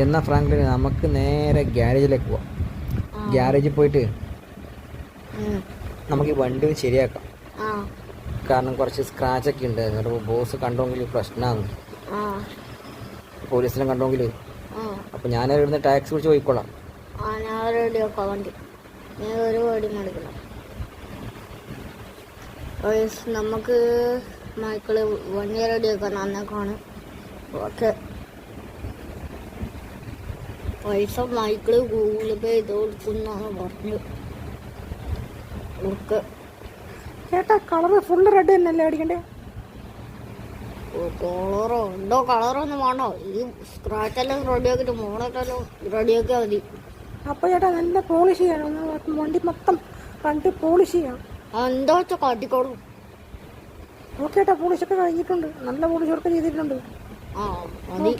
എന്നാ ഫ്രാങ്ക്ലിൻ നമുക്ക് നേരെ ഗ്യാരേജിലേക്ക് പോവാം. ഗ്യാരേജിൽ പോയിട്ട് നമുക്ക് ഈ വണ്ടി ഒന്ന് ശരിയാക്കാം. കാരണം കുറച്ച് സ്ക്രാച്ചൊക്കെ ഉണ്ട്. എന്നിട്ട് ബോസ് കണ്ടോങ്കിൽ പ്രശ്നമാണ്, പോലീസിനെ കണ്ടോങ്കിൽ. അപ്പം ഞാൻ ഇവിടുന്ന് ടാക്സി പിടിച്ച് പോയിക്കോളാം. ഞാൻ റെഡിയാക്കാം വണ്ടി, ഞാൻ ഒരു വണ്ടി മേടിക്കണം. നമുക്ക് മൈക്കിള് വണ്ടി റെഡിയാക്കാൻ നന്നേക്കാണ്. ഓക്കെ, പൈസ മൈക്കിള് ഗൂഗിൾ പേ ചെയ്ത് കൊടുക്കുന്നാണ് പറഞ്ഞു. ഓക്കെ ചേട്ടാ, കളറ് ഫുള്ള് റെഡ് തന്നെയല്ലേ അടിക്കണ്ടേ? കളറോ ഉണ്ടോ? കളറൊന്നും വേണോ? ഈ സ്ക്രാച്ചെല്ലാം റെഡിയാക്കിയിട്ട് മോളെല്ലാം റെഡിയാക്കിയാൽ മതി. അപ്പോൾ ചേട്ടാ നല്ല പോളിഷ് ചെയ്യണം, വണ്ടി മൊത്തം കണ്ട് പോളിഷ് ചെയ്യാം. എന്താ വെച്ചാൽ കാട്ടിക്കോളും. ഓക്കെ ചേട്ടാ, പോളിഷൊക്കെ കഴിഞ്ഞിട്ടുണ്ട്, നല്ല പോളിഷ് വർക്ക് ചെയ്തിട്ടുണ്ട്. മതി.